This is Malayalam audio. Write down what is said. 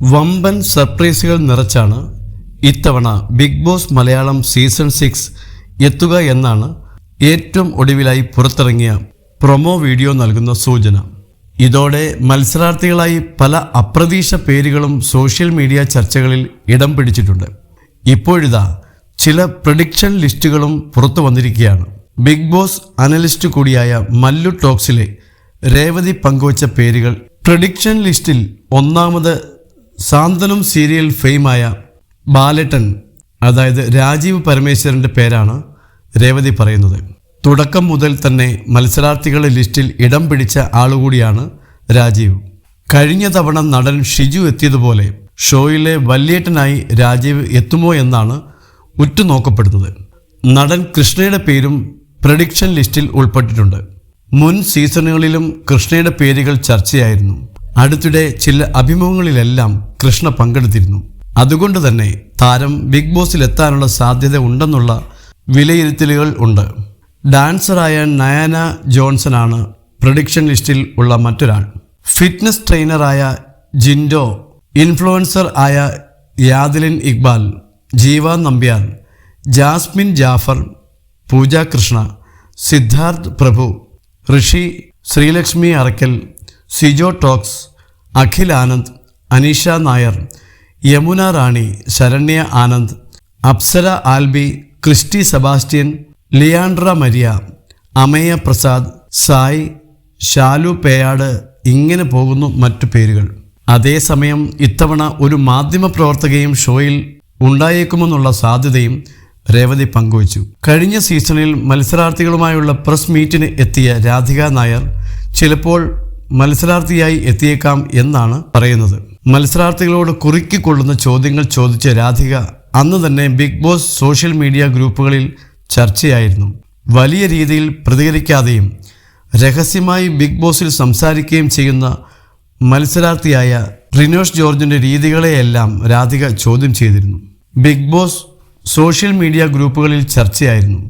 വമ്പൻ സർപ്രൈസുകൾ നിറച്ചാണ് ഇത്തവണ ബിഗ് ബോസ് മലയാളം സീസൺ 6 എത്തുക എന്നാണ് ഏറ്റവും ഒടുവിലായി പുറത്തിറങ്ങിയ പ്രൊമോ വീഡിയോ നൽകുന്ന സൂചന. ഇതോടെ മത്സരാർത്ഥികളായി പല അപ്രതീക്ഷിത പേരുകളും സോഷ്യൽ മീഡിയ ചർച്ചകളിൽ ഇടം പിടിച്ചിട്ടുണ്ട്. ഇപ്പോഴിതാ ചില പ്രഡിക്ഷൻ ലിസ്റ്റുകളും പുറത്തു വന്നിരിക്കുകയാണ്. ബിഗ് ബോസ് അനലിസ്റ്റ് കൂടിയായ മല്ലു ടോക്സിലെ രേവതി പങ്കുവച്ച പേരുകൾ. പ്രഡിക്ഷൻ ലിസ്റ്റിൽ ഒന്നാമത് സാന്ത്വനം സീരിയൽ ഫെയിമായ ബാലേട്ടൻ, അതായത് രാജീവ് പരമേശ്വരൻ്റെ പേരാണ് രേവതി പറയുന്നത്. തുടക്കം മുതൽ തന്നെ മത്സരാർത്ഥികളുടെ ലിസ്റ്റിൽ ഇടം പിടിച്ച ആളുകൂടിയാണ് രാജീവ്. കഴിഞ്ഞ തവണ നടൻ ഷിജു എത്തിയതുപോലെ ഷോയിലെ വല്യേട്ടനായി രാജീവ് എത്തുമോ എന്നാണ് ഉറ്റുനോക്കപ്പെടുന്നത്. നടൻ കൃഷ്ണയുടെ പേരും പ്രഡിക്ഷൻ ലിസ്റ്റിൽ ഉൾപ്പെട്ടിട്ടുണ്ട്. മുൻ സീസണുകളിലും കൃഷ്ണയുടെ പേരുകൾ ചർച്ചയായിരുന്നു. അടുത്തിടെ ചില അഭിമുഖങ്ങളിലെല്ലാം കൃഷ്ണ പങ്കെടുത്തിരുന്നു. അതുകൊണ്ട് തന്നെ താരം ബിഗ് ബോസിൽ എത്താനുള്ള സാധ്യത ഉണ്ടെന്നുള്ള വിലയിരുത്തലുകൾ ഉണ്ട്. ഡാൻസറായ നയന ജോൺസനാണ് പ്രഡിക്ഷൻ ലിസ്റ്റിൽ ഉള്ള മറ്റൊരാൾ. ഫിറ്റ്നസ് ട്രെയിനറായ ജിൻഡോ, ഇൻഫ്ലുവൻസർ ആയ യാദിലിൻ ഇക്ബാൽ, ജീവ നമ്പ്യാർ, ജാസ്മിൻ ജാഫർ, പൂജ കൃഷ്ണ, സിദ്ധാർത്ഥ് പ്രഭു, ഋഷി, ശ്രീലക്ഷ്മി അറക്കൽ, സിജോ ടോക്സ്, അഖിൽ ആനന്ദ്, അനീഷ നായർ, യമുന റാണി, ശരണ്യ ആനന്ദ്, അപ്സര ആൽബി, ക്രിസ്റ്റി സെബാസ്റ്റ്യൻ, ലിയാൻഡ്ര മരിയ, അമയ പ്രസാദ്, സായ്, ഷാലു പേയാട്, ഇങ്ങനെ പോകുന്നു മറ്റു പേരുകൾ. അതേസമയം ഇത്തവണ ഒരു മാധ്യമപ്രവർത്തകയും ഷോയിൽ ഉണ്ടായേക്കുമെന്നുള്ള സാധ്യതയും രേവതി പങ്കുവച്ചു. കഴിഞ്ഞ സീസണിൽ മത്സരാർത്ഥികളുമായുള്ള പ്രസ് മീറ്റിന് എത്തിയ രാധിക നായർ ചിലപ്പോൾ മത്സരാർത്ഥിയായി എത്തിയേക്കാം എന്നാണ് പറയുന്നത്. മത്സരാർത്ഥികളോട് കുറുക്കിക്കൊള്ളുന്ന ചോദ്യങ്ങൾ ചോദിച്ച രാധിക അന്ന് തന്നെ ബിഗ് ബോസ് സോഷ്യൽ മീഡിയ ഗ്രൂപ്പുകളിൽ ചർച്ചയായിരുന്നു. വലിയ രീതിയിൽ പ്രതികരിക്കാതെയും രഹസ്യമായി ബിഗ് ബോസിൽ സംസാരിക്കുകയും ചെയ്യുന്ന മത്സരാർത്ഥിയായ റിനോഷ് ജോർജിൻ്റെ രീതികളെയെല്ലാം രാധിക ചോദ്യം ചെയ്തിരുന്നു. ബിഗ് ബോസ് സോഷ്യൽ മീഡിയ ഗ്രൂപ്പുകളിൽ ചർച്ചയായിരുന്നു.